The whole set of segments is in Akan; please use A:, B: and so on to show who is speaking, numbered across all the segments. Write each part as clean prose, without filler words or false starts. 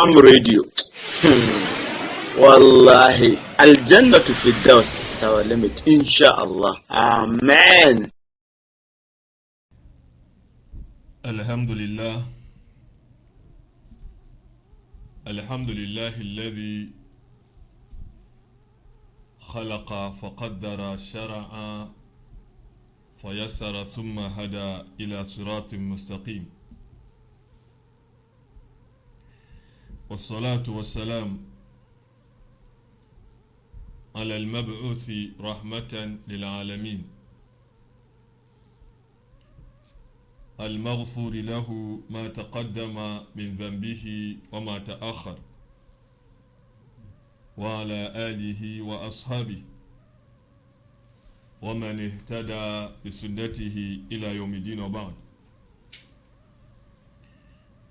A: Am Radio. Wallahi, Al-Jannatu Firdaus is our limit, inshallah. Amen.
B: Alhamdulillah. Alhamdulillah الذي خلق فقدر شرع فيسر ثم هدى إلى صراط مستقيم. والصلاة والسلام على المبعوث رحمة للعالمين المغفور له ما تقدم من ذنبه وما تأخر وعلى آله وأصحابه ومن اهتدى بسنته إلى يوم الدين وبعد.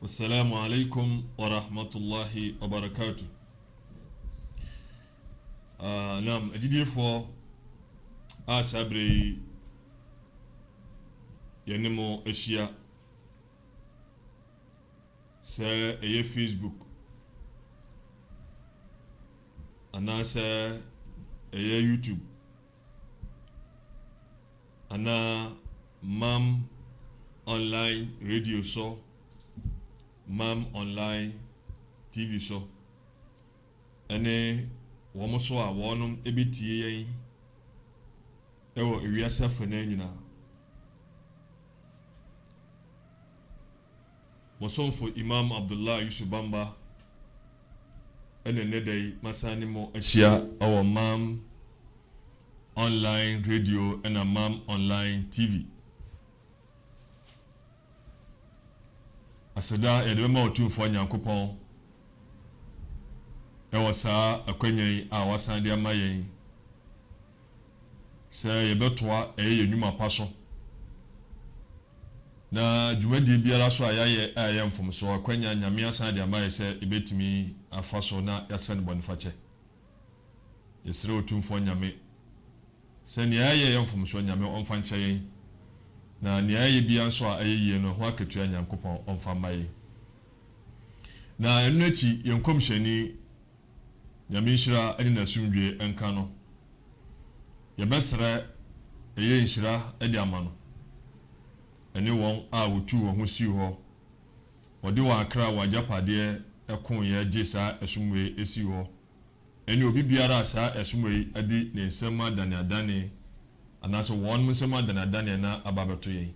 B: والسلام عليكم ورحمة الله وبركاته. نعم أجدي فو أشابري ينمو أشياء سا فيسبوك أنا سا يوتيوب أنا مام أونلاين راديو شو mam online TV show ene wɔn so a wɔn ebetie yɛn ɛwɔ ewiase afɔna nyinaa wɔsɔnfo Imam Abdullah Yusuf Bamba ɛna ne dai masani mo ahyia ɛwɔ mam online radio ɛna mam online TV. Aseda yɛde bɛma otumfoɔ Nyankopɔn ɛwɔ saa akwanya yi a wasan de ama yɛn sɛ yɛbɛtoa ɛyɛ nnwuma pa so na dwumadie biara so a yɛayɛ a ɛyɛ mfomso akwanya Nyame asan de ama yɛ sɛ ɛbɛtumi afa so na yɛasɛ no bɔnefakyɛ. Yɛsrɛ otumfoɔ Nyame sɛ nea yɛayɛ yɛ mfomso Nyame ɔmfa nkyɛ yɛn na nea yɛ bia nso a ɛyɛ yie no ho akatua Nyankopɔn ɔmfa ma yɛ. Na ɛno akyi yɛn kɔmhyɛni Nyame nhyira ɛne n'asomdwie ɛnka no yɛbɛsrɛ ɛyɛ nhyira ɛde ama no ɛne wɔn a wɔtu wɔn ho siw hɔ wɔde wɔn akra wɔn agyapadeɛ ɛko yɛ gye saa ɛsomwe ɛsiw hɔ ɛne obi biara a saa ɛsomwe ɛde ne nsɛm adane anaso wɔn nsɛm adane na aba bɛto yɛn.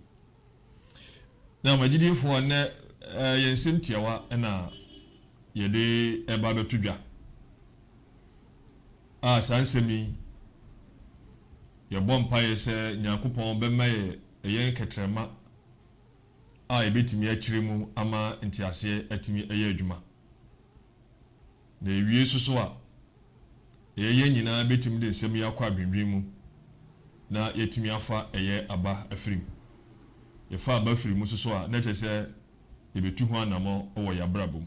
B: Na magyidifoɔ ne yɛn nsɛm tiawa ɛna yɛde ɛba bɛto dwa a saa nsɛm yi yɛbɔ mpaeɛ sɛ Nyankopɔn bɛma yɛn kɛtrɛma a yɛbɛtumi akyire mu ama ntiaseɛ atumi ɛyɛ adwuma na ewie soso a yɛn nyinaa bɛtumi de nsɛm yi akɔ adwendwen mu na yɛtumi afa ɛyɛ aba afirim yɛfa aba afirim soso a na kyerɛ sɛ yɛbɛtu ho anamɔ wɔ yɛabrabɔ mu.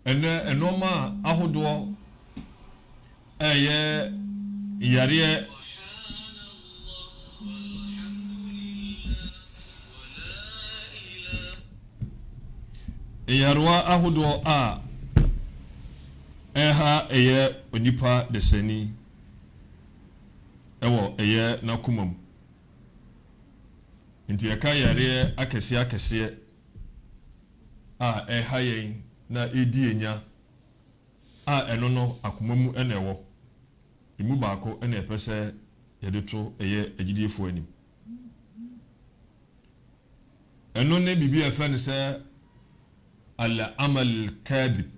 B: Ɛnɛ ɛnɔɔma ahodoɔ ɛyɛ yareɛ yarewa ahodoɔ a ɛha ɛyɛ onipa desani ɛwɔ ɛyɛ n'akoma mu. Nti yɛka yareɛ akɛseɛ a ɛha yɛn na edi enya a ɛno no akoma mu ɛna ɛwɔ emu baako ɛna ɛpɛ sɛ yɛde to ɛyɛ agyidiefo anim. Ɛno ne bibi ɛfɛ ne sɛ al-amal kadhib.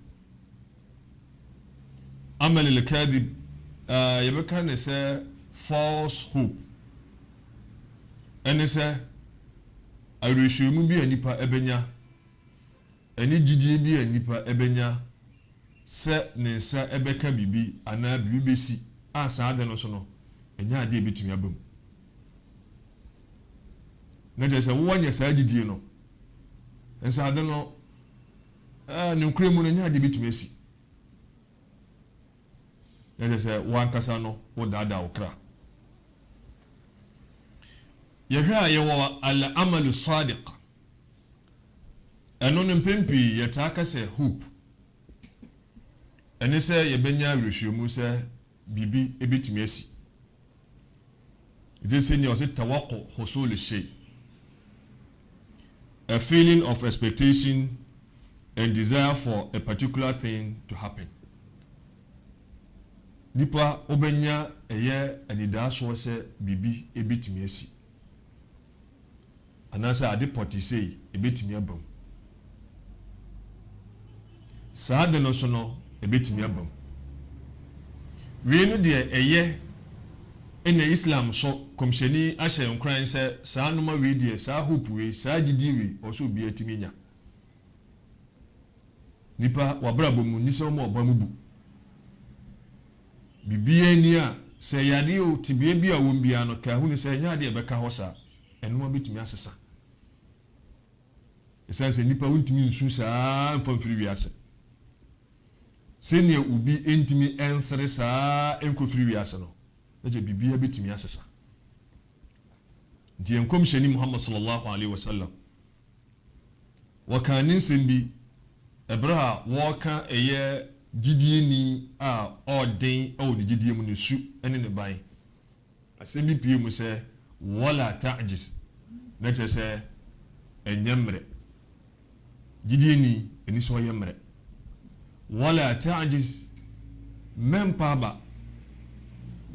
B: Amal al-kadhib yɛbɛka ne sɛ false hope ɛne sɛ awerɛhyɛmu bi a nipa ɛbɛnya ɛne gyidie bi a nipa ɛbɛnya sɛ ne nsa ɛbɛka bibi anaa bibi bɛsi a saa ade no so no ɛnya ade ebɛtumi aba mu. Na kyerɛ sɛ wowanya saa gyidie no nsa ade no ne nkura mu no ɛnya ade ebɛtumi asi. Na kyerɛ sɛ wankasa no wodaadaa wo kra. Yɛhwɛ a yɛwɔ al-amalu sadiq ɛno no mpempi yɛtaa ka sɛ hope ɛne sɛ yɛbɛnya awerɛhwɛmu sɛ biribi ɛbɛtumi asi ɛti sɛ nea ɔsɛ tawakɔ husul shay, a feeling of expectation and desire for a particular thing to happen. Nipa obenya ɛyɛ anidaasoɔ sɛ biribi ɛbɛtumi asi anaasɛ ade pɔte sei ɛbɛtumi abam, saa de no so no ɛbɛtumi abam. Wei no deɛ ɛyɛ ɛna Islam so kɔmhyɛni ahyɛ nkran sɛ saa noma wei deɛ saa hope wei saa gyidi wei ɔsɛ obi atumi nya. Nipa wabrabɔ mu nisɛm ma ɔba mu bu bibia ni a sɛ yade o tibia bi a wɔn bia no ka hu ne sɛ nya de ɛbɛka hɔ saa ɛnoma bitumi asesa ɛsan sɛ nipa wontumi nsu saa mfamfiri wiase sɛnea obi entimi ɛnsere saa ɛnkɔfiri wiase no ɛgye bibia bitumi asesa. Nti nkɔmhyɛni Muhammad sallallahu alaihi wasallam wɔka ne nsɛm bi ɛberɛ a wɔka ɛyɛ gyidie ni a ɔden ɛwɔ ne gyidie mu ne su ɛne ne ban asɛm bi pie mu sɛ wala ta'jiz na kyerɛ sɛ ɛnyɛ mmerɛ gyidie ni ɛni sɛ ɔyɛ mmerɛ wala ta'jiz mɛmpa aba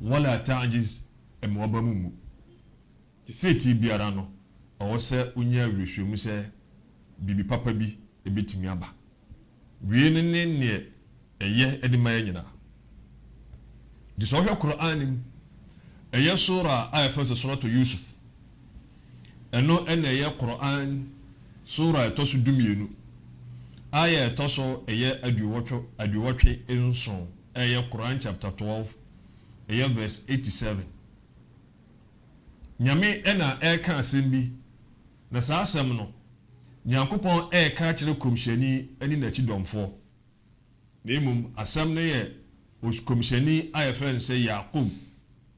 B: wala ta'jiz ɛmɛwaba mu mu te sɛ ti biara no ɔwɔ sɛ wonya awerɛhwɛmu sɛ bibi papa bi ɛbɛtumi aba. Wie ne neɛ ɛyɛ ɛde ma yɛ nyinaa. De sɛ ɔhwɛ Qur'an mu ɛyɛ sura a yɛfrɛ sɛ suratu Yusuf ɛno ɛna ɛyɛ Qur'an sura ɛtɔ so 12 aya ɛtɔ so ɛyɛ aduwɔtwe nson ɛyɛ Qur'an chapter 12 ɛyɛ verse 87. Nyame ɛna ɛka asɛm bi na saa asɛm no Nyankopɔn ɛka kyerɛ kɔmhyɛni ɛne n'akyi dɔmfoɔ na mmom asɛm no yɛ kɔmhyɛni a yɛfrɛ no sɛ Yakub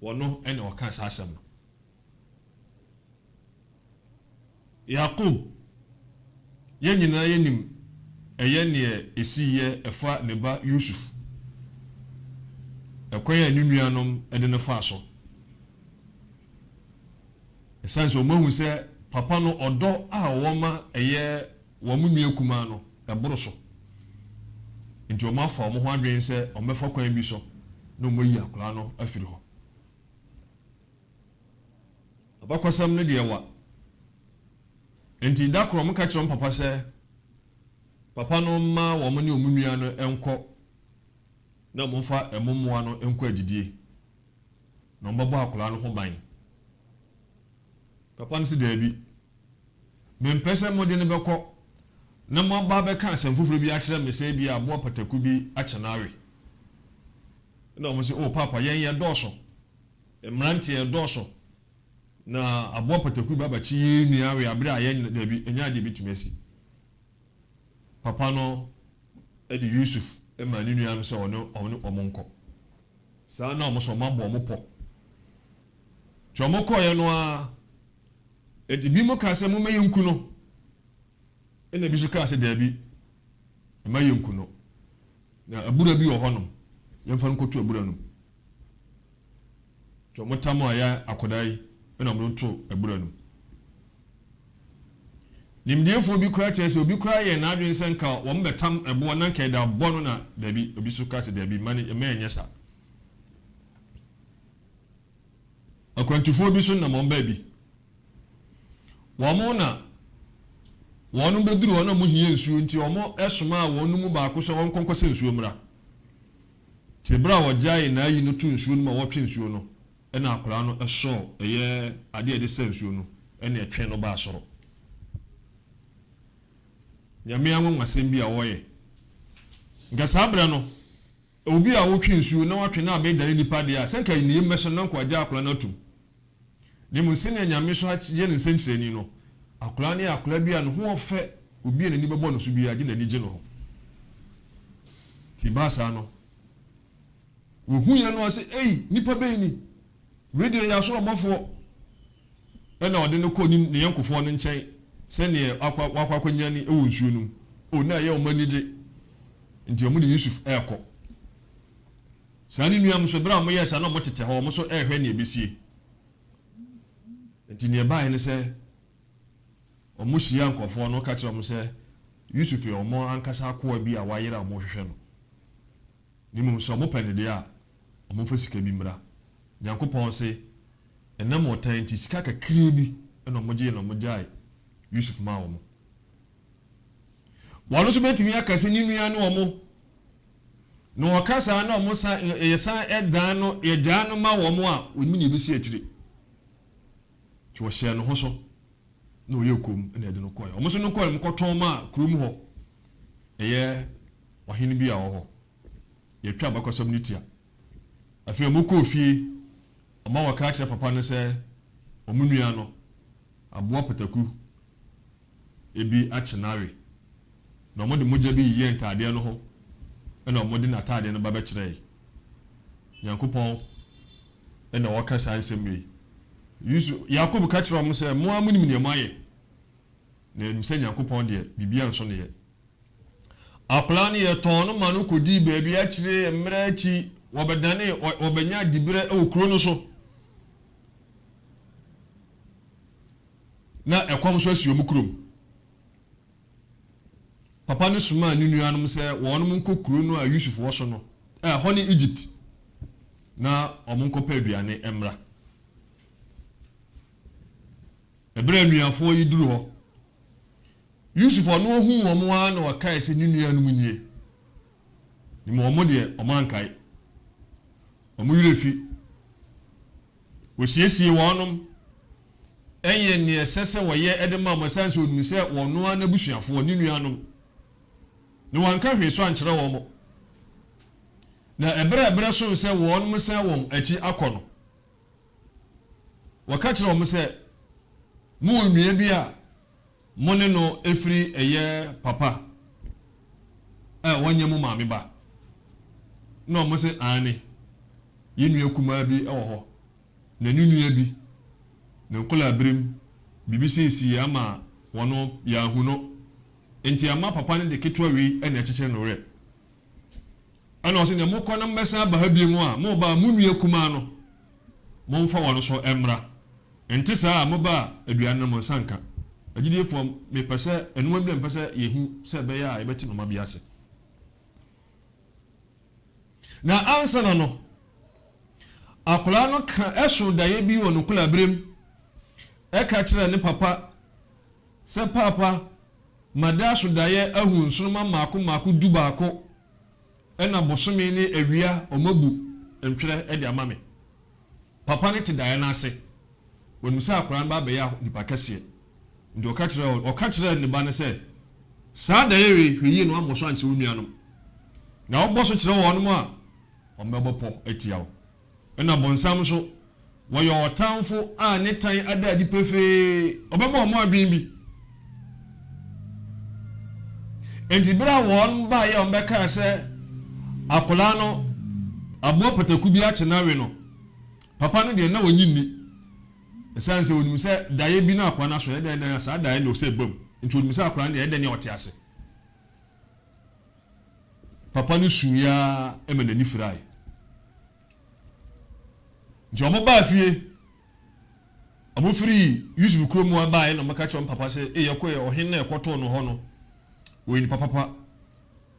B: wɔno ɛna ɔka saa asɛm no. Yakub yɛn nyinaa yɛnim ɛyɛ neɛ ɛsiyɛ ɛfa ne ba Yusuf ɛkwan a ne nuanom ɛde no faa so ɛsan sɛ ɔmahu sɛ papa no ɔdɔ a wɔma ɛyɛ wɔn mu nua kumaa no ɛboro so nti wɔn afa wɔn ho adwene sɛ wɔn bɛfa kwan bi so na wɔn ayi akwadaa no afiri hɔ. Abakɔsɛm no deɛ wa nti da koro wɔn ka kyerɛ wɔn papa sɛ papa no mma wɔn ne wɔn nua no ɛnkɔ na wɔn fa ɛmomoa no ɛnkɔ adidie na wɔn bɛbɔ akwadaa no ho ban. Papa no si daabi mempɛ sɛ mode ne bɛkɔ na mo aba bɛka asɛm foforɔ bi akyerɛ me sɛ bi aboa pataku bi akyɛ n'awe na ɔmo sɛ o papa yɛn yɛ dɔɔso mmeranteɛ yɛ dɔɔso na aboa pataku bi abakyi yɛ nua awe abere a yɛn daabi ɛnya adeɛ bitumi asi. Papa no ɛde Yusuf ɛma ne nua no sɛ ɔmo nkɔ saa na ɔmo sɛ ɔmo abɔ ɔmo pɔ kyɛ ɔmo kɔɔyɛ no a eti bi mo ka sɛ mo mɛyɛ nku no ɛna bi so ka sɛ daabi mɛyɛ nku no na abura bi wɔ hɔ no yɛmfa no kɔto abura no to mo tam a yɛ akɔdaa yi ɛna mo to abura no. Nimdeefo bi kura kyerɛ sɛ obi kura yɛ n'adwene sɛ nka wɔn bɛtam ɛboɔ na nka ɛda bɔ no na daabi obi so ka sɛ daabi mɛnyɛ saa. Akwantufoɔ bi so nam wɔn baabi wɔn na wɔn bɛduru wɔn a mo hia nsuo nti wɔn ɛsoma a wɔn mu baako sɛ wɔn nkɔnkɔ sɛ nsuo mmra te bra wɔgyae na ayi no to nsuo no ma wɔtwe nsuo no ɛna akwaraa no ɛsɔ ɛyɛ adeɛ de sɛ nsuo no ɛna ɛtwe no ba asɔrɔ. Nyame anwonwasɛm bi a wɔyɛ nka saa bra no obi a wotwe nsuo na watwe na abɛdane nipa deɛ a sɛnka ne yɛm bɛhyɛ na nkɔ agya akwaraa no atum ne mu sɛnea Nyame so agye ne nsɛnkyerɛni no akwaraa ne akwaraa bi a no ho ɔfɛ obi a n'ani bɛbɔ no so bi agye n'ani gye no ho ti baasa no wohu yɛ no ɔsɛ ei nipa bɛyi ni radio yɛ asoro bɔfoɔ ɛna ɔde no kɔ ne yɛnkofoɔ no nkyɛn sɛnea wakwakwanya ni ɛwɔ nsuo no o na yɛ ɔma nigye nti ɔmo de Yusuf ɛkɔ saa ne nuam so bra ɔmo yɛ saa na ɔmo tete hɔ ɔmo so ɛhwɛ ne ebesie nti ne bae ne sɛ ɔmo hyia nkɔfoɔ no ka kyerɛ ɔmo sɛ Yusuf yɛ ɔmo ankasa akoa bi a wayera ɔmo hwehwɛ no ne mu sɛ ɔmo pɛ ne deɛ a ɔmo fa sika bi mmra Nyankopɔn se ɛnam ɔtan nti sika kakraa bi ɛna ɔmo gye na ɔmo gyae Yusuf ma ɔmo wɔn nso bɛtumi aka sɛ ne nua ne ɔmo na wɔka saa na ɔmo sa yɛsan ɛdan no yɛgyaa no ma wɔn a wɔnim ne ebesi akyire tí wɔhyɛ no ho so na ɔyɛ kom ɛna ɛde no kɔɛ ɔmo so no kɔɛ no kɔtɔn ma kurom hɔ ɛyɛ ɔhene bi a wɔ hɔ yɛtwa abakɔsɛm no tia afei ɔmo kɔɔ fie ɔmo wɔka kyerɛ papa no sɛ ɔmo nua no aboa pataku ebi akye nawe na ɔmo de mogya bi yiyɛ ntaadeɛ no ho ɛna ɔmo de n'ataadeɛ no ba bɛkyerɛ Nyankopɔn ɛna wɔka saa nsɛm yi Yusuf Yakob ka kyerɛ ɔmo sɛ mo amu nim nea mo ayɛ na nim sɛ Nyankopɔn deɛ bibia nso ne yɛ apla ne yɛ tɔn no ma no kɔdi baabi akyire mmerɛ akyi wɔbɛnya dibere ɛwɔ kuro no so na ɛkɔm so asi ɔmo kurom papa no suma ne nuanom sɛ wɔnom nkɔ kuro no a Yusuf wɔ so no hɔ ne Egypt na ɔmo nkɔpɛ aduane mmra ɛberɛ nuafoɔ yi duru hɔ Yusuf ɔno ohu wɔn a na wɔkae sɛ ne nuanom nie ne mu ɔmo deɛ ɔmo ankae ɔmo yire fi wɔsiesie wɔnom ɛyɛ ne ɛsɛ sɛ wɔyɛ ɛde ma ɔmo sanse onim sɛ wɔn a na busuafoɔ ne nuanom ne wanka hwee so ankyerɛ wɔn mo na ɛberɛ so sɛ wɔn mo sɛ wɔn akyi akɔ no wɔka kyerɛ wɔn sɛ mo nua bi a mo ne no efiri ɛyɛ papa wɔnyɛ mo maame ba na ɔmo sɛ ane yɛ nua kumaa bi ɛwɔ hɔ na ne nua bi na nkola abirim bibi siesie ama wɔn yɛ ahu no nti ama papa ne de ketewa wei ɛna ɛkyekyere no rɛ ɛna ɔsɛ ne mo kɔ na mbɛsa aba ha bi mu a mo ba mo nua kumaa no mo mfa wɔn so ɛmra nti saa mo ba aduane no mo nsanka agyidiefo me pɛsɛ enuma bi mpɛsɛ yehu sɛ bɛyɛ a yɛbɛti no ma bi ase na ansana no akwaraa no ka ɛso daeɛ bi wɔ no kula brem ɛka kyerɛ ne papa sɛ papa mada so daeɛ ahu nsonoma maako du baako ɛna bosome ne awia ɔmabu ntwerɛ ɛde ama me papa ne te daeɛ no ase wɔnim sɛ akwaraa no ba bɛyɛ nipa kɛseɛ nti ɔka kyerɛ ne ba ne sɛ saa daeɛ hwee no abɔ so ankyerɛ wo nuanom na wɔbɔ so kyerɛ wɔn a ɔmbɛbɔ pɔ atia wo ɛna bɔnsam so wɔyɛ ɔtamfo a ne tan ada adi pefee ɔbɛma ɔmo adwen bi enti bere a wɔn ba yɛ ɔmbɛka sɛ akwaraa no aboa pataku bi akye nawe no papa no deɛ na wɔnyi nni ɛsan sɛ onim sɛ daeɛ bi na akwaraa no so ɛdɛn saa daeɛ na ɔsɛ bam nti onim sɛ akwaraa no deɛ ɛdɛn ne ɔte ase papa no suya ɛma n'ani firae nti ɔmo baa fie ɔmo firi Yusuf kurom mu abaa na ɔmo ka kyerɛ papa sɛ yɛkɔ yɛ ɔhen na ɛkɔtɔɔ no hɔ no wɔyɛ nipa papa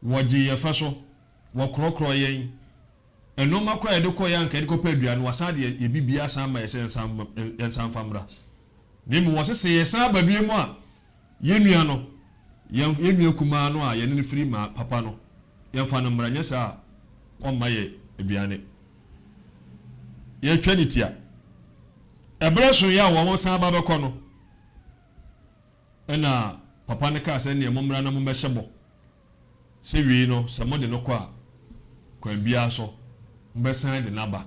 B: wɔgye yɛfa so wɔkorɔkorɔ yɛn ɛnoma kora yɛde kɔ yɛ anka yɛde kɔpɛ aduane wasan de yɛbibia san ma yɛsɛ yɛnsan famra ne mu wɔse sɛ yɛsan ba bie mu a yɛnua no yɛnua kumaa no a yɛne no firi ma papa no yɛmfa no mmara nyɛ saa ɔmma yɛ aduane yɛtwa ne tia ɛberɛ so yɛ a wɔn san ba bɛkɔ no ɛna papa ne kaa sɛ nea mommra na mommɛhyɛ bɔ sɛ wie no sɛ mode no kɔ a kwan biara so mbɛsan de naba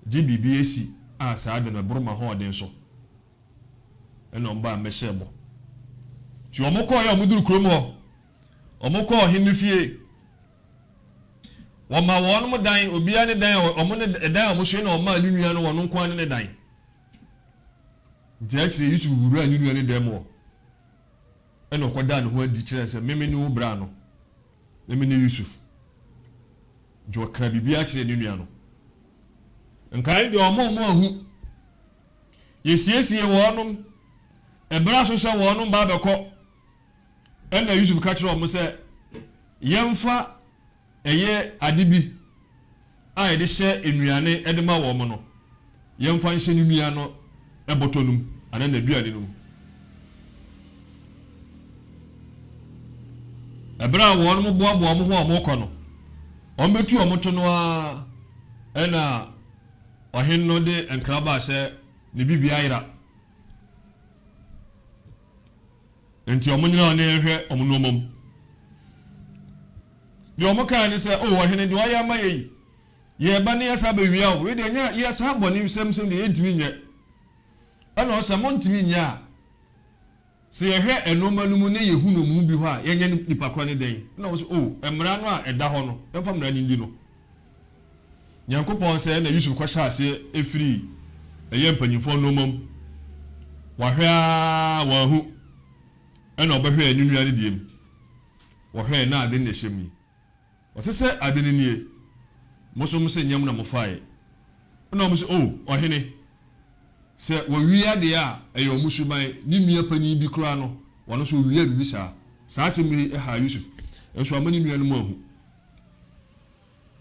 B: gye biribi esi a saa de no boroma hoɔden so ɛna ɔmba mbɛhyɛ bɔ nti ɔmo kɔɔ yɛ ɔmo duru kurom hɔ ɔmo kɔɔ ɔhene fie wɔma wɔn mo dan obiara ne dan ɔmo ne dan a ɔmo so na ɔma ne nua no wɔn nko ne dan nti akyire Yusuf wura ne nua ne dan mu hɔ ɛna ɔkɔda ne ho adi kyerɛ sɛ meme ne wo bra no meme ne Yusuf nti ɔkra biribiara kyerɛ ne nua no nkae deɛ ɔmo ahu yɛsiesie wɔnom ɛbra so sɛ wɔnom ba bɛkɔ ɛna Yusuf ka kyerɛ ɔmo sɛ yɛmfa ɛyɛ ade bi a yɛde hyɛ nnuane ɛde ma wɔn no yɛmfa nhyɛ ne nua no ɛbɔtɔ no mu ana na aduane no mu ɛbra wɔn mo boaboa mo ho a mo kɔ no ɔmo betu ɔmo to no a ɛna ɔhen no de nkraba hyɛ ne bibi ayira nti ɔmo nyina ɔne hwɛ ɔmo no mom deɛ ɔmo kaa ne sɛ o ɔhen de ɔyɛ ama yɛ yɛba ne yɛsa bɛwia o wede nya yɛsa bɔ ne sɛmsɛm de yɛntimi nyɛ ɛna ɔsɛ mo ntimi nyɛ a sɛ yɛhwɛ ɛnoma no mu ne yɛhu no mu bi hɔ a yɛnyɛ nipa kora ne dɛn na ɔsɛ o mmara no a ɛda hɔ no ɛmfa mmara ne ndi no Nyankopɔn sɛ na Yusuf kɔhyɛ aseɛ ɛfiri ɛyɛ mpanyimfoɔ noma mu wahwɛ a wahu ɛna ɔbɛhwɛ ne nua ne deɛ mu wɔhwɛ na ade ne hyɛ mu ɔsɛ sɛ ade ne nie mosom sɛ nyam na mofae na ɔmo sɛ o ɔhene sɛ wɔwia de a ɛyɛ ɔmo suban ne nua panyin bi kura no wɔno so wia bibi saa asɛm yi ɛha Yusuf ɛnso ama ne nua no mu ahu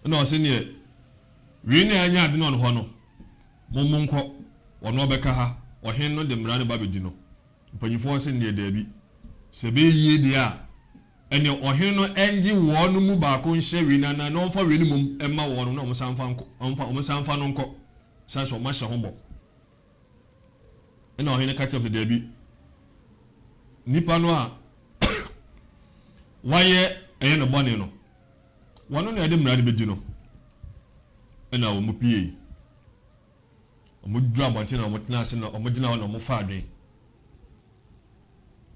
B: na ɔsɛ ne wi ne anya ade no hɔ no mommo nkɔ wɔno ɔbɛka ha ɔhen no de mmara ne ba bɛdi no mpanyimfoɔ sɛ ne daabi sɛ bɛyie de a ɛne ɔhen no ɛngye wɔn no mu baako nhyɛ wi na ɔmfa wi no mom ɛma wɔn no na ɔmo sanfa no nkɔ sanso ɔmo ahyɛ ho bɔ ɛna ɔhen no ka kyerɛ daabi nipa no a wayɛ ɛyɛ no bɔne no wɔno na ɛde mmara no bɛdi no ɛna ɔmo pie ɔmo dwa abɔnten na ɔmo tena ase na ɔmo gyina hɔ na ɔmo fa adwen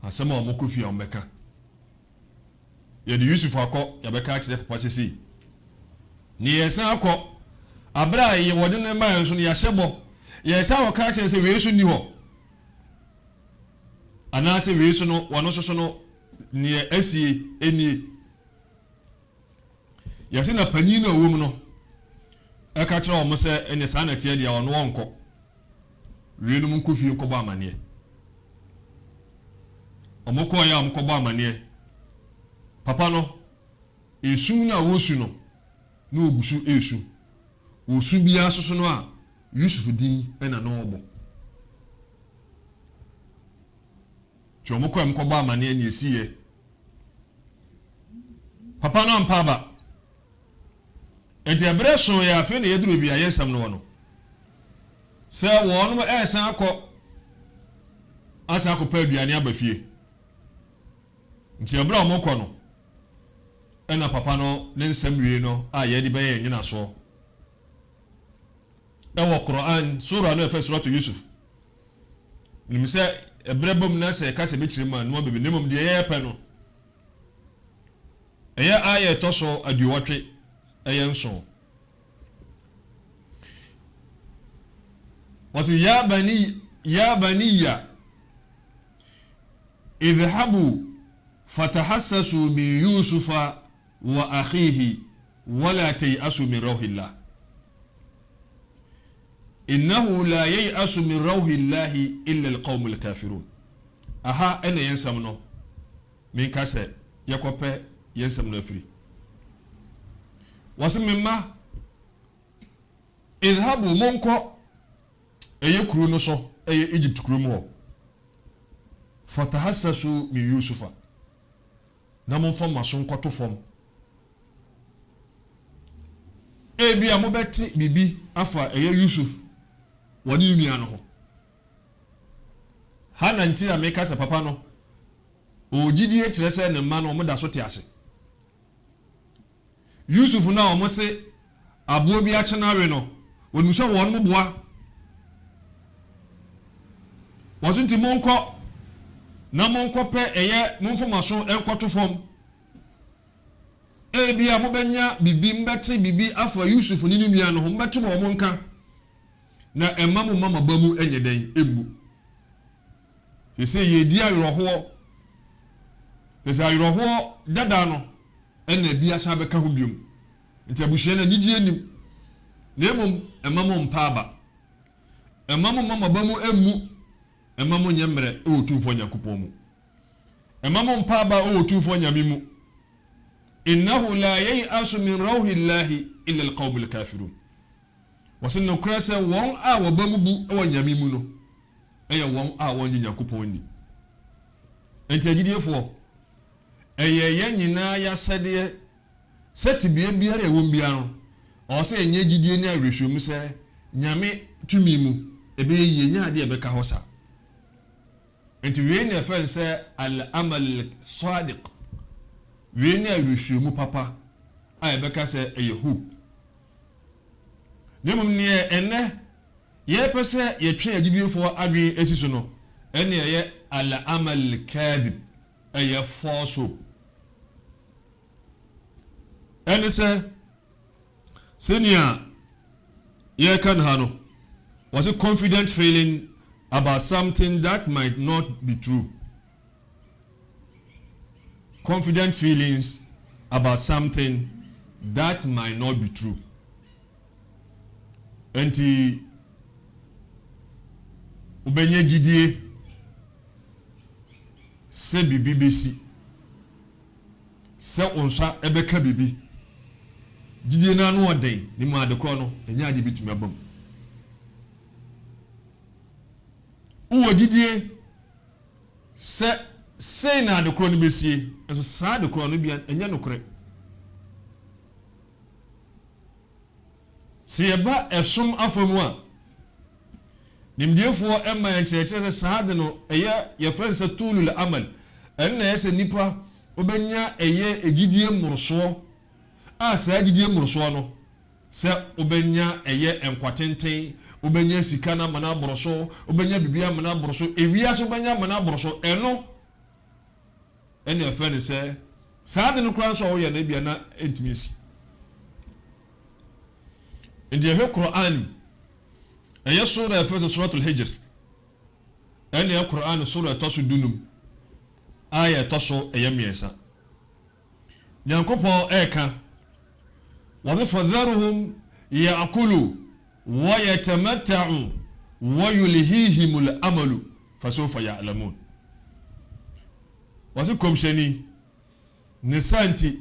B: asɛm a ɔmo kɔ fie a ɔmo bɛka yɛde Yusuf akɔ yɛbɛka akyerɛ papa sisi ne yɛsan akɔ abra yɛ wɔde ne mma nso no yɛhyɛ bɔ yɛsan wɔka akyerɛ sɛ wei so ni hɔ anaasɛ wei so no wɔno so no ne asie enie yɛsɛ na panyin na ɔwɔ mu no ɛka kyerɛ ɔmo sɛ ɛne saa na tie deɛ ɔno wɔnkɔ wei no mu nkɔ fie nkɔbɔ amaneɛ ɔmo kɔɔ yɛ a ɔmo kɔbɔ amaneɛ papa no esu na wosu no na ogusu esu osu bia soso no a Yusuf din ɛna na ɔbɔ tí ɔmo kɔ mkɔbɔ amaneɛ ne esiye papa no ampa ba enti ɛbrɛ so yɛ afei na yɛduru bi ayɛ nsɛm no wɔ no sɛ wɔn no ɛsan akɔ asa akɔ pa aduane aba fie nti ɛbrɛ ɔmo kɔ no ɛna papa no ne nsɛm wie no a yɛde bɛyɛ nyina so ɛwɔ Quran sura no ɛfɛ suratu Yusuf nim sɛ ɛbrɛ bom na sɛ ɛka sɛ bɛkyerɛ mu a no bɛbi ne mom deɛ yɛyɛ pɛ no ɛyɛ ayɛ ɛtɔ so aduɔtwe ɛyɛ nso wɔsi ya baniya idhabu fatahassasu min Yusufa wa akhihi wala tayasu min rauhillah innahu la yayasu min rauhillahi illa alqawmul kafirun aha ene yensam no min kase yakope yensam no afiri wasimma idhabu monko eye kuru no so eye Egypt kuru mo fatahassasu min Yusufa na monfa maso nkoto fom ebi amobeti bibi afa eye Yusuf woni nua no ho hana nti ameka se papa no ogidie kire se ne ma no mo da so te ase Yusuf na o mo se abo bi a kyenawe no wonu so won mo boa wazunti monko na monko pe eye monfomaso enkoto fom ebi amobenya bibi mbete bibi afa Yusuf ni nua no ho mbete mo monka na emamu mama bamu enye den ebu fese ye di awerho Esa ayroho dada no ena bia sa beka ho biom nti abusua na nigye anim na emom emamo mpaaba emamo mama bamu emu emamo nyemre e otumfo Nyankopɔn mu emamo mpaaba e otumfo Nyame mu innahu la yai'asu min rauhillahi illa alqawmul kafirun wasanno krasa won a wabamu bu e Nyame mu no eye won a won Nyankopɔn ni enti agidiefo eye nyina ya sede seti biara ewon bia no o se enye gidie ni ahwehwem se Nyame tumi mu ebe ye nya ade ebe ka hosa enti we ne fe se al amal sadiq we ne ahwehwem papa a ebe ka se eye hope nemum ne enne ye pese ye twe agidiefo adwe esiso no enne ye al amal kadhib eye false hope. And say, senior, ye can hano was a confident feeling about something that might not be true. Confident feelings about something that might not be true. Enti ubenye jidie se BBC se onsa ebeka bibi jidie na no oden ni mu adekro no enya ade bitumi abam uwo jidie se na adekro no besie eso sa adekro no bia enya nokre se eba esom afamu a nimdiefo emma encheche sa ade no eya ye friend se tulul amal enna yese nipa obenya eye egidie mmoroso a sa egidie mmoroso no se obenya eye enkwatenten obenya sika na mana boroso obenya bibia mana boroso ewiase obenya mana boroso eno ene efene se saade no kran so wo ye na bia na intimacy indi ehwe Qur'an eye sura efese suratul hijr ene Qur'an sura tasudunum aya toso eyamiesa Nyankopɔn eka wa fadharuhum ya'kulu wa yatamatta'u wa yulhihimul amalu fasawfa ya'lamun wasi komsheni nisanti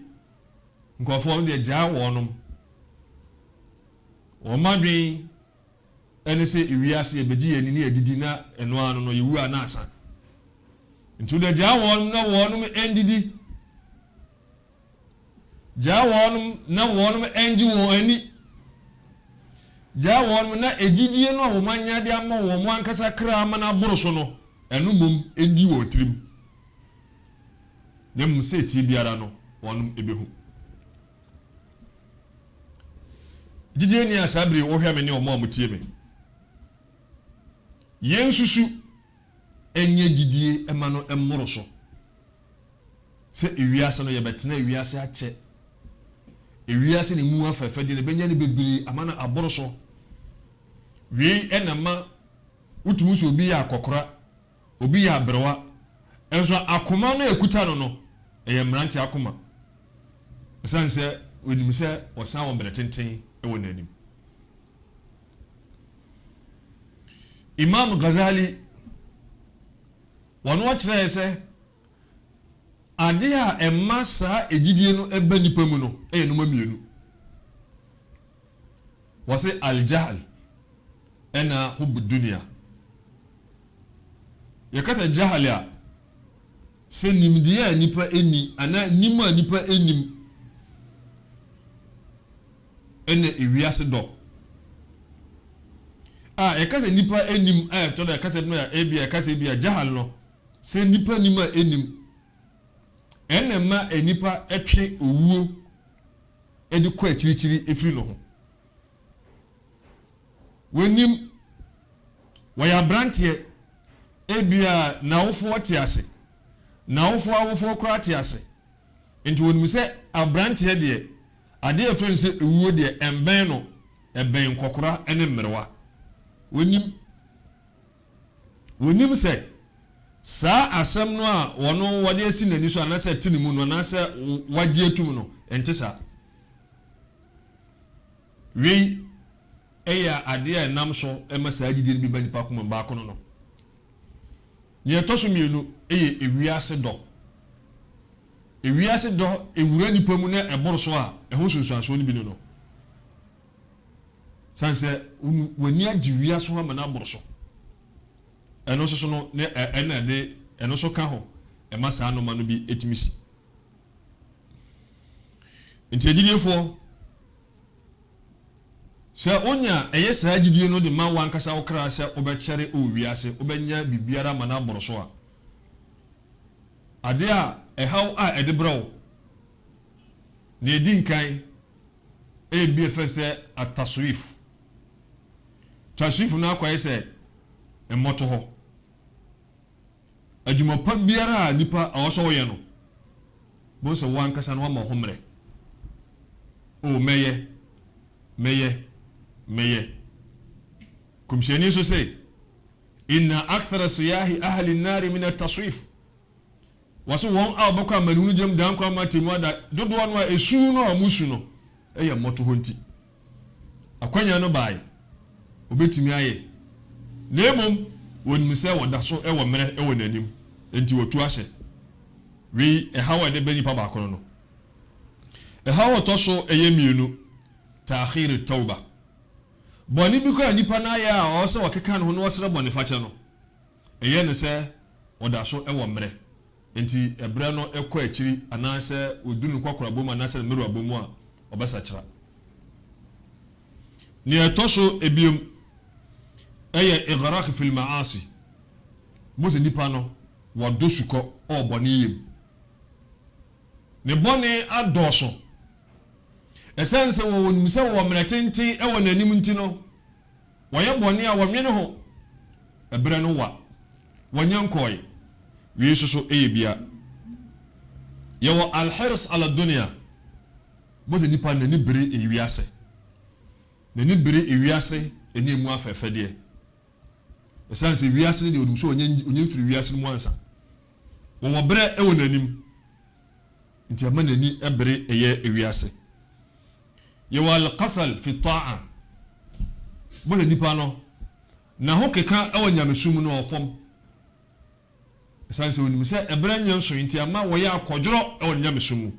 B: nkofo de ja wonum o madwi ene se iwiase ebeji yani ni edidi na eno anu no yewu anasa ntu de ja wonum na wonum endidi ja wonum na wonum enji won ani ja wonum na ejidie no wo manya de ama wo mo ankasa kra ama na boroso no enu mum endi wo trim nem se ti biara no wonum ebehu jidie ni asabri wo hwa me ne o mo amutie me yensusu enye jidie ema no emmoroso se ewiase no ye betena ewiase ache ewiase ni mu afafa de benya ne bebiri amana aboroso wi enama utumu so obi ya akokora obi ya abrewa enso akoma no ekuta no eye mranti akoma esanse onim se osan wo mbretenten ewo nanim Imam Ghazali wanu akire se ade a emma saa ejidie no eba nipa mu no no mamienu wase aljahl ena hub dunya yakata jahalia se nimdiya nipa eni ana nima nipa enim ene ewiase do yakasa nipa enim to da yakasa no ya ebia yakasa ebia jahal no se nipa nima enim enema enipa etwe owuo edi kwa chirichiri efiri no ho wenim waya brantie ebia na wofo atiase na wofo kra atiase enti wonim se abrantie de ade efiri se owuo de emben no eben kokora ene mmerwa wonim se Sa asem no a wono wode asi nani so anase tinimu no anase wagye atum no ente sa. Wi eya ade a nam so emasa agide bi ba nipa kuma ba kono no. Ye toso mienu eye ewiase do. Ewiase do ewura nipa mu na eboro so a eho sunsuanso ni bi no. Sanse wani agi wiase ho amana aboro so. Eno so no ne ena de eno so ka ho emasa anoma no bi etimisi. Nti agidefo se onya eye sa agidie no de ma wankasa wokra se obekere owiase obenya bibiara mana aboro so a ade a ehaw a edebrew ne edinkan bi efese ataswif taswif na akwa ese emoto ho adwuma pa biara nipa awoso wo ye no bo so wankasa no ma homre o meye kumsheni so say inna akthara siyahi ahli an-nar min at-taswif waso won a obakwa manunu jem dan kwa matemu ada dodo no a esu no amusu no eye moto honti akwanya no bai obetimi aye nemom wonmu se woda so ewo mere ewo nanim enti wotu ahye wi ehawa de bani pa ba kono no ehawa to so eye mienu ta'khir at-tauba boni bi ko nipa na ya o se wakeka no no wasere boni fache no eye ne se woda so ewo mere enti ebre no ekọ akiri anase odunu kwakora bom anase meru abomu a obesa kira ni etoso ebium eye ighraq fil maasi muzi nipa no wadosuko oboni yim ne boni adoso esense wo wonumse wo mretenti ewo nanim nti no woye boni a wonwene ho ebre no wa wonyankoi wi soso eyebia yewo alhirs ala dunya muzi nipa nani bere ewiase nani bere ewiase eni emu afefede esanse wiase de odumso onye mfiri wiase mu ansa wo bere ewo nanim nti ama nani ebere eye ewiase yewo alqasal fi ta'a muzi nipa no na ho keka ewo nyamesum no ofom esanse onim se ebere nyanso nti ama wo ya akodworo ewo nyamesum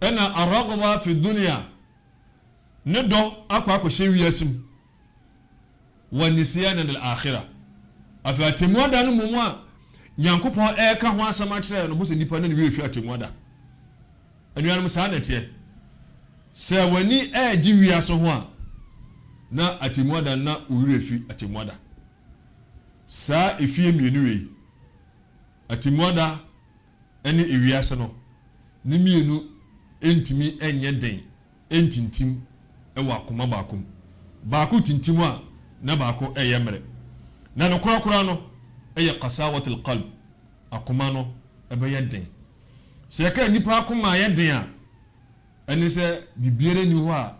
B: ena aragba fi dunya ne do akwa akohye wiasim wanisiyana lil akhirah afa temuada no mumu a nyankopon eka ho asama kire no bo se nipa na ne wi atemuada anuanum sa na tie se wani agi wiaso ho a na atemuada na owire fi atemuada sa efie mienu we atemuada ene ewiase no ne mienu entimi enye den entintim ewa akoma baako tintim a na baako eye mere na no kura no eye qasawat alqalb akoma no ebe ye den se ka nipa akoma ye den a eni se bibiere ni ho a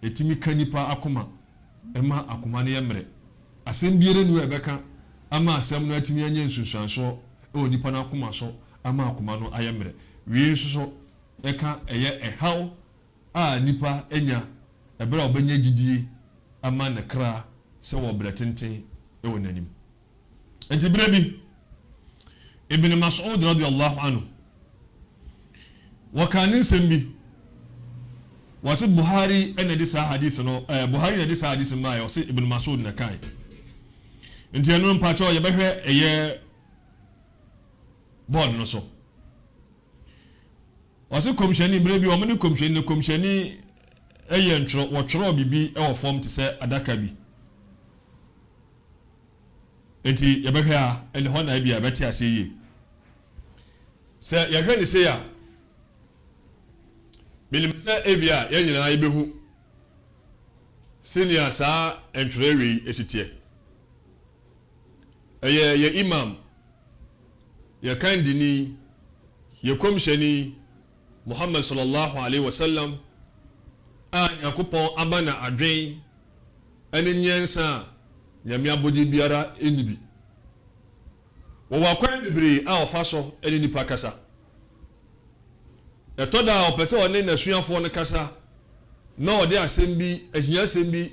B: etimi ka nipa akoma ema akoma ne ye mere asem biere ni ho ebeka ama asem no atimi anya nsunsuanso e nipa na akoma so ama akoma no aye mere wi nsuso eka eye ehaw a nipa enya ebere obenya gidie ama na kra se wo bretenten e wonanim enti bere bi ibn Mas'ud radiyallahu anhu wakanin sembi wasi Buhari ena di sa hadith no Buhari na di sa hadith ma ya wasi ibn Mas'ud na kai enti anu mpacho ye behwe eye bod no so wasi komshani bere bi o mani komshani eye ntro wo tworo bibi e wo form te se adaka bi enti ye behwe a ene ho na bia beti ase yi se ye hwe ni se ya bilim se ebia ye nyina ye behu senior sa entrewe esitie ye imam ye kandini ye komshani Muhammad sallallahu alaihi wasallam a yakupon abana adwen ene nyensa nyame abodi biara enibi wo wa kwan bebre a ofa so eni nipa kasa etoda opese one na suafo ne kasa na ode asem bi ehia asem bi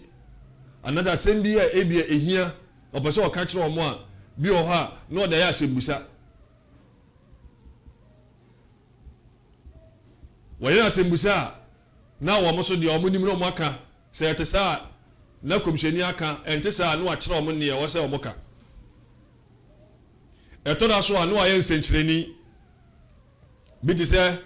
B: another asem bi a ebia ehia opese o ka kire omo a bi o ha na ode ya asem busa wayɛ asɛmbusa na wɔn so deɛ wɔn nim na wɔn aka sɛ ɛte saa na kɔmhyɛni aka ɛnte saa na wakyerɛ wɔn nea wɔsɛ wɔn ka ɛtɔ da so a na wɔayɛ nsɛnkyerɛni bi te sɛ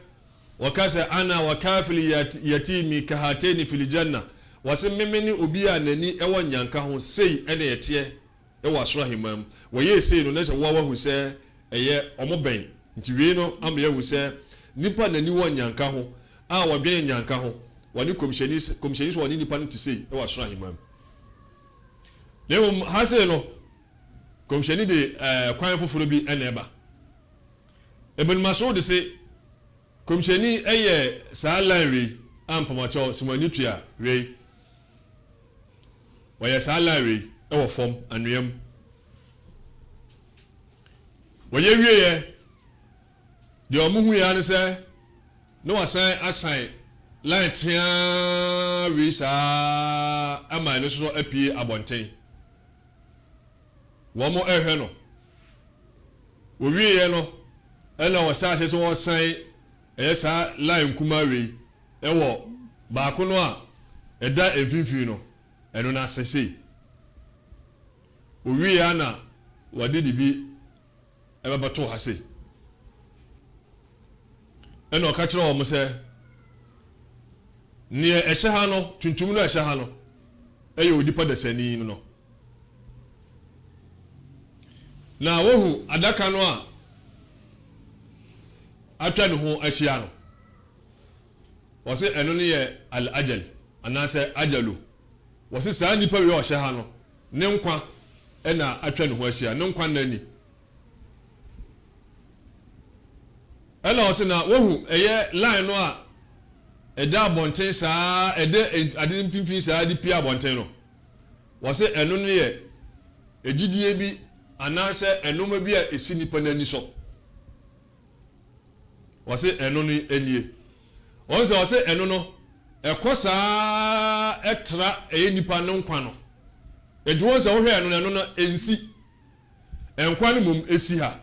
B: wɔka sɛ ana wa kafili yatimi kahateni fil janna wɔsɛ mmemme ne obi a n'ani ɛwɔ nyanka ho sei ɛna yɛteɛ ɛwɔ asoro ahemam wɔyɛ sei no na sɛ wɔahu sɛ ɛyɛ wɔn bɛn nti wei no ama yɛhu sɛ nipa n'ani wɔ nyanka ho a wɔdwene nyanka ho wɔne kɔmhyɛni so wɔne nipa no te sei ɛwɔ asoro ahemam na mmom ha sei no kɔmhyɛni de kwan foforɔ bi ɛna ɛba ebenimaso de se kɔmhyɛni ɛyɛ saa line wei a mpamakyɛw simani tua wei wɔyɛ saa line wei ɛwɔ fam anuam wɔyɛ wieɛ deɛ ɔmo hu ya ne sɛ na wasan asan line tea wei saa ama ɛno so apie abɔnten wɔn mo ɛhwɛ no wɔwieɛ no ɛna wɔsan ahyɛ sɛ wɔsan ɛyɛ saa line kuma wei ɛwɔ baako no a ɛda mfimfini no ɛno na asese wɔwieɛ na wɔde bibi ɛbɛbɛto ha se ɛna ɔka kyerɛ wɔn sɛ nea ɛhyɛ ha no tuntum no ɛhyɛ ha no ɛyɛ onipa dasani no na wohu adaka no a atwa ne ho ahyia no wɔsɛ ɛno no yɛ al-ajal anaasɛ ajalu wɔsɛ saa nipa wei a ɔhyɛ ha no ne nkwa ɛna atwa ne ho ahyia ne nkwa na ni ɛna wɔsɛ na wohu ɛyɛ line no a ɛda abɔnten saa ɛda ade mfimfini saa de pia abɔnten no wɔsɛ ɛno no yɛ egyidie bi anaasɛ ɛnoma bi a esi nipa n'ani so wɔsɛ ɛno no anie wɔn sɛ wɔsɛ ɛno no ɛkɔ saa ɛtra ɛyɛ nipa no nkwa no ɛdi wɔn sɛ wɔhwɛ ɛno no ɛnsi ɛnkwa no mom esi ha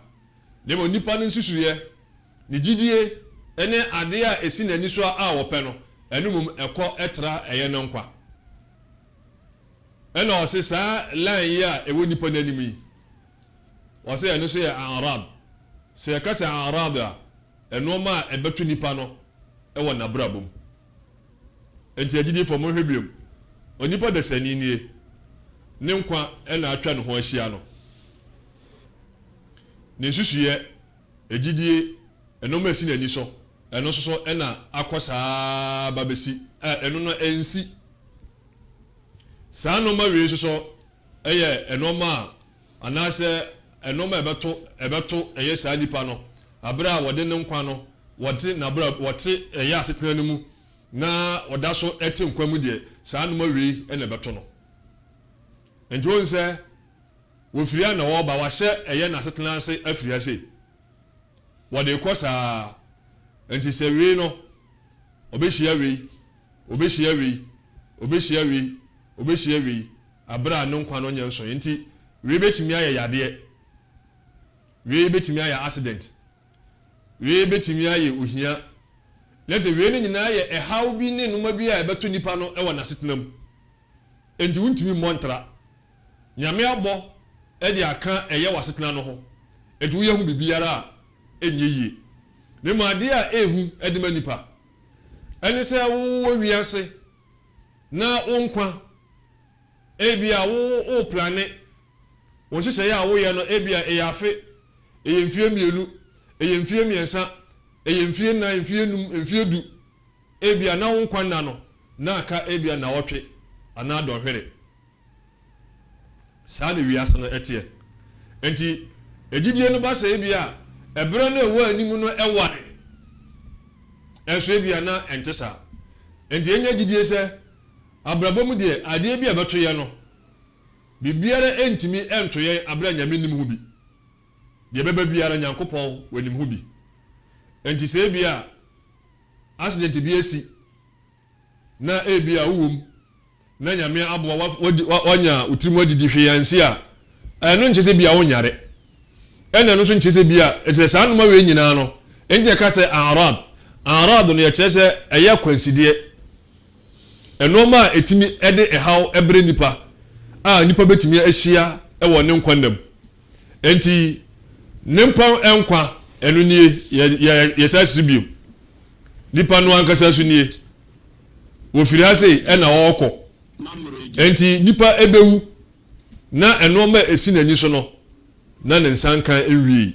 B: na mo nipa no nsusuyɛ ne gyidie ɛne ade a esi n'ani so a wɔpɛ no ɛno mom ɛkɔ ɛtra ɛyɛ no nkwa ɛna wɔsɛ saa line yi a ɛwɔ nipa n'anim yi wɔsɛ ɛno so yɛ arab sɛ yɛka sɛ arab a ɛnoɔma a ɛbɛto nipa no ɛwɔ n'abrabɔ mu nti agyidi fɔ mo hwɛ biom onipa dasani nie ne nkwa ɛna atwa ne ho ahyia no ne nsusuyɛ agyidie ɛnoɔma esi n'ani so ɛno nso so ɛna akɔ saa ba besi ɛno no ɛnsi saa nneɛma wei nso so ɛyɛ ɛnoɔma a anaasɛ ɛnoɔma ɛbɛto ɛyɛ saa nipa no abere a wɔde ne nkwa no wɔte n'abere wɔte ɛyɛ asetena no mu na wɔda so ɛte nkwa mu deɛ saa nneɛma wei ɛna ɛbɛto no nti wɔn sɛ wɔfiri a na wɔba wahyɛ ɛyɛ n'asetena ase afiri ase wɔde kɔ saa nti sɛ wei no ɔbɛhyia wei abere a ne nkwa no nyɛ nso nti wei bɛtumi ayɛ yadeɛ wei bɛtumi ayɛ accident wei bɛtumi ayɛ ohia lɛte wei no nyinaa yɛ ɛhaw bi ne nnoma bi a ɛbɛto nipa no ɛwɔ n'asetena mu nti wontumi mmɔ ntra nyame abɔ ɛde aka ɛyɛ w'asetena no ho nti woyɛ ho biribiara a ɛnyɛ yie ne mu adeɛ a ɛhu ɛde ma nipa ɛne sɛ wowɔ wiase na wo nkwa ebi a wo plane wo hyehyɛ a woyɛ no ebi a ɛyɛ afe ɛyɛ mfie mmienu ɛyɛ mfie mmiɛnsa ɛyɛ mfie nnan mfie num mfie du ebi a na wo nkwa nna no na aka ebi a na wɔtwe anaa dɔhwere saa ne wiase no ɛteɛ nti egyidie no ba sɛ ebi a ɛbrɛ no ɛwɔ anim no ɛware ɛnso ebi a na ɛnte saa nti ɛnyɛ gyidie sɛ abrabɔ mu deɛ adeɛ bi a bɛto yɛ no bibiara ɛntimi ɛnto yɛn abra nyame nim ho bi de beba biara Nyankopɔn wanim ho bi enti se bia accident bi esi na bia wum na nyame abo wanya utrimu adidi hwe yansi a ɛno nkyese bia wonyare ɛna no so nkyese bia ɛkyɛ saa no ma we nyina no enti ka sɛ arad no yɛkyɛ sɛ ɛyɛ kwansidie ɛnoma etimi ɛde ɛhaw ɛbre nipa a nipa betimi ahyia ɛwɔ ne nkwandam enti nimpa ɛnkwa ɛno nie yɛsa sibio nipa no ankasa so nie wofiri ase ɛna wɔkɔ enti nipa ebewu na ɛnoma esi n'ani so no na ne nsankan ewie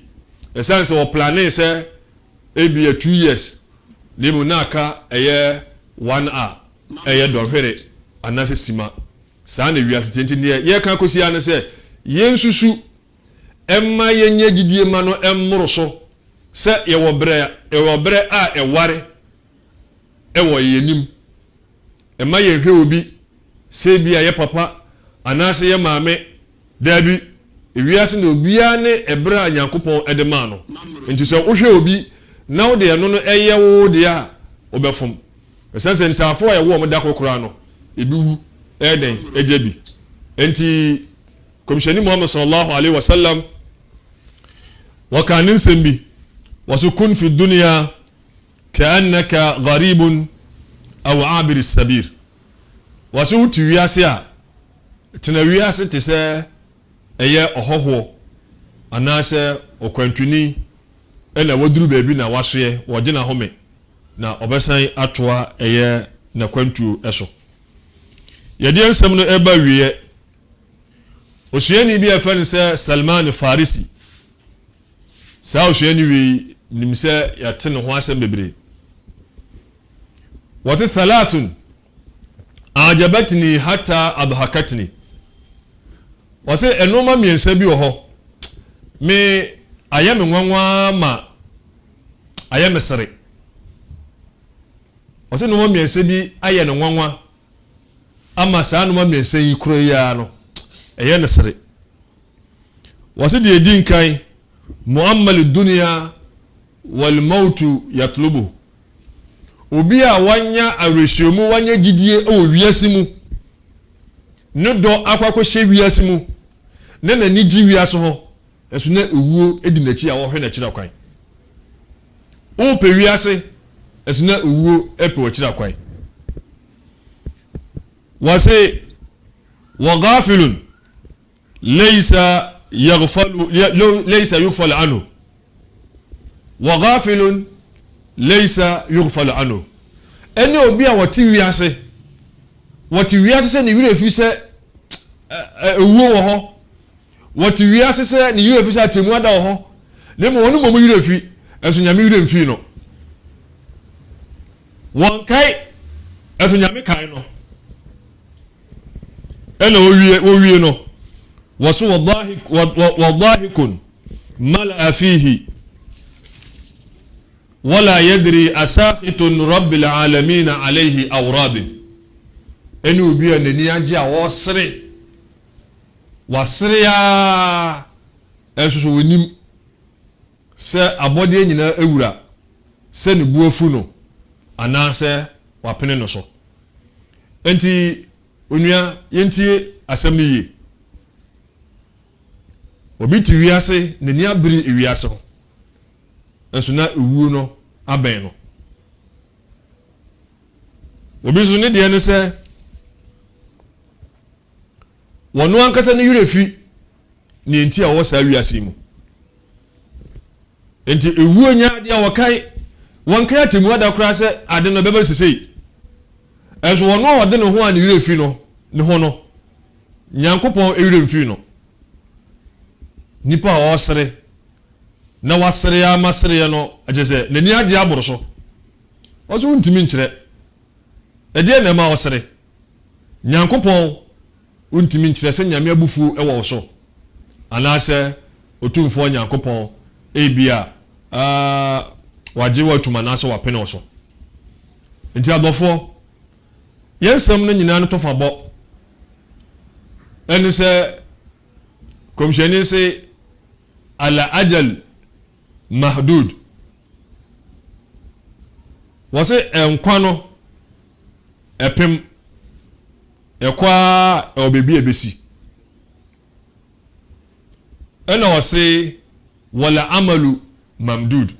B: ɛsan sɛ wɔ plane sɛ ebia 2 years lemu na aka ɛyɛ 1 a ɛyɛ dɔhwere anase sima saa na wiase tenti ne yɛ ka kosia ne sɛ yensusu ɛma yenye gidie ma no ɛmmoro so sɛ yɛwɔ brɛ a ɛware ɛwɔ yenim ɛma yɛhwɛ obi sɛ bia yɛ papa anase yɛ maame dabi wiase na obia ne ɛbrɛ a Nyankopɔn ɛde ma no nti sɛ wohwɛ obi na wo de ɛno no ɛyɛ wo de a obɛfom ɛsɛnsɛ ntaafo a yɛwɔ mo da kokora no ebi wu ɛden ɛgya bi enti komishani Muhammad sallallahu alaihi wasallam wakanin sembi wasukun fi dunya ka'annaka gharibun aw abir as-sabir wasu tu wiase a tena wiase te sɛ ɛyɛ ɔhɔho anase okwantuni ɛna waduru baabi na wasoɛ wɔgye na home na ɔbɛsan atoa ɛyɛ na kwantuo ɛso yɛde nsɛm no ɛba wiɛ osuani bi afɛ ne sɛ Salman Farisi saa osuani wi nim sɛ yɛte ne ho asɛm bebree wɔte 3 ajabatni hatta adhakatni wɔsɛ ɛnoma miɛnsa bi wɔ hɔ me ayɛ me nwanwa ma ayɛ me sere wɔsɛ noma miɛnsa bi ayɛ ne nwanwa ama saa noma miɛnsa yi kuro ya no ɛyɛ ne sere wɔsɛ de edi nkan muammal dunya wal mautu yatlubu obi a wanya awrehyomu wanya gidie ɛwɔ wiase mu ne dɔ akwakɔ hyɛ wiase mu ne nani gi wiase ho ɛso na ewuo edi n'akyi a wɔhwɛ n'akyi akwan o pe wiase ɛso na ewuo ɛpɛ wɔakyi akwan wɔse وغافل ليس يغفل عنه وغافل ليس يغفل عنه ɛne obi a wɔte wiase sɛ ne wire fi sɛ ewuo wɔ hɔ wɔte wiase sɛ ne wire fi sɛ atemu ada wɔ hɔ ne mo wɔn mo wire fi ɛso nyame wire mfi no wɔn kai ɛso nyame kai no ɛna owie no wasu wadahikun mala fihi wala yadri asaqitun rabbil alamin alayhi awrab ɛne obi a nani agye a wasere ya ɛsoso wonim sɛ abɔde nyina ewura sɛ ne buafu no anaasɛ wapene no so enti onua yentie asɛm ne yie obi ti wiase ne ni abiri wiase ho nso na ewuo no abɛn no obi so ne de ne sɛ wɔno ankasa ne yure fi ne enti a wɔ saa wiase mu enti ewuo nya de a wɔkai wɔnkai atemu ada kora sɛ ade no bɛba sesei ɛso wɔno a wɔde ne ho a ne yure fi no ne ho no Nyankopɔn ewure mfi no nipa a ɔsere na wasere ya masere no agye sɛ n'ani agye aboro so ɔso ntimi nkyerɛ ɛdeɛ na ma ɔsere Nyankopɔn ntimi nkyerɛ sɛ nyame abufu ɛwɔ wo so anaasɛ otumfoɔ Nyankopɔn ebia wagye wa tuma na so wapene wo so nti adɔfoɔ yɛnsɛm no nyinaa no tofa bɔ ɛne sɛ komhyɛni se ala ajal mahdud wase enkwa no epem ekwa obebi ebesi ena wase wala amalu mamdud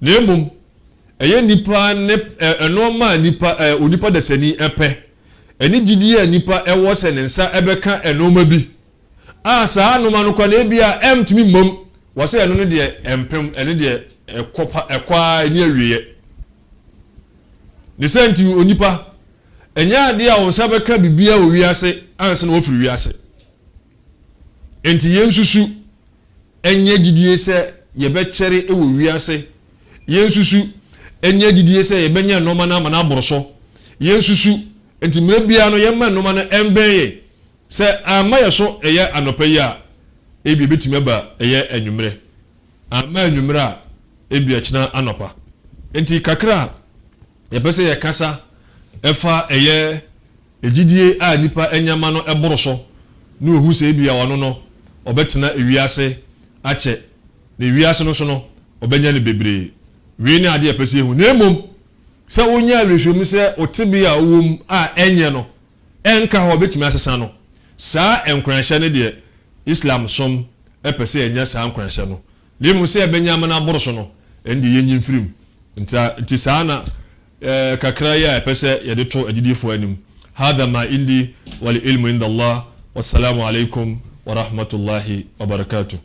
B: nemum eye nipa ne enoma nipa onipa desani epe eni gidie nipa ewo se ne nsa ebeka enoma bi saa anoma no kwa na ebia emtumi mom wase eno no de empem ene de ekwa ni awiye ne senti onipa enya ade a wonsa beka bibia owiase anse na ofiri wiase enti yensusu enye gidie se yebekere ewo wiase yensusu enye gidie se yebenya noma na mana aboroso yensusu enti mebia no yemma noma na embeye se ama yeso eye anopayi a ebi betime ba eye anwumre ama anwumre a ebi akina anopa enti kakra yebese ye kasa efa eye egidie a nipa enyama no eboroso na ohu se ebi a wono no obetena ewiase ache na ewiase no so no obenya ne bebre wi ne ade epese ehu na emom se wonya rehwem se otebe a owom a enye no enka ho betumi asesa no saa enkranhye ne de Islam som epese enya saa enkranhye no lemu se ebenya mana boroso no endi yenyi mfirim nti saa na kakra ya epese yede to agidifo anim hada ma indi wal ilmu inda Allah wassalamu alaikum wa rahmatullahi wa barakatuh.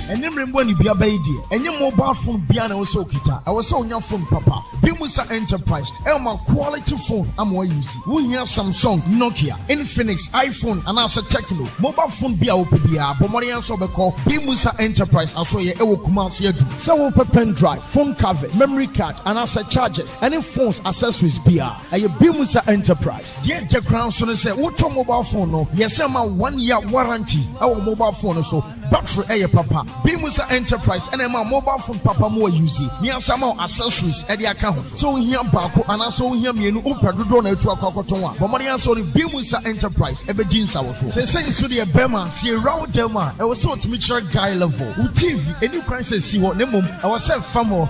C: Remember ni bia baidi enye mobile phone bia na wo so kita I was so nya phone papa Bimusa Enterprise elma quality phone am we use wo hia Samsung Nokia Infinix iPhone and as a Tecno mobile phone bia wo bia bomori anso be call Bimusa Enterprise aso ye ewo Kumasi adu se wo pen drive phone cover memory card and as a chargers any phones accessories bia aye Bimusa Enterprise je crown so say wo to mobile phone no yes ma 1 year warranty our mobile phone so battery aye papa Bimusa Enterprise and my mobile phone papa more use near some accessories at the account so here bako and so here me no pedodo na etu akokoton a bomari so the Bimusa Enterprise ebe jinsa wo so say so the bema see round them e was so ultimate guy level u TV any crisis see what nemom I was say famo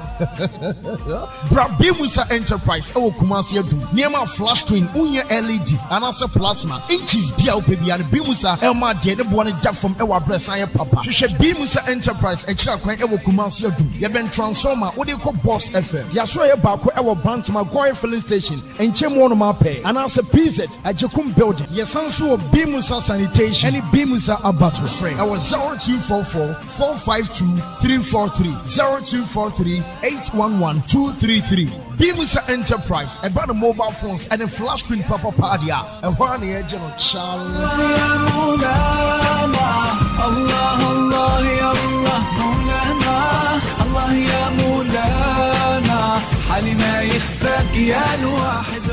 C: bra Bimusa Enterprise e wo Kumasi adu near my flash screen unye LED and as a plasma inches bia opebi and Bimusa elma de ne bo ne ja from e wa press an papa hwe Bimusa Enterprise ekira kwan ewo Kumasi adu ye ben transformer wo de ko Boss FM ya so ye ba ko ewo Bantama Goy filling station enchem wono ma pay and as a PZ ajekum building ye sanso o Bimusa sanitation any Bimusa abattoir frame our 0244 452 343 0243 811 233 Bimusa Enterprise e ban mobile phones and a flash screen papa padia e hwa na ye general Allah Allah ya Allah مولانا الله يا مولانا حالي ما يخفاك يا الواحد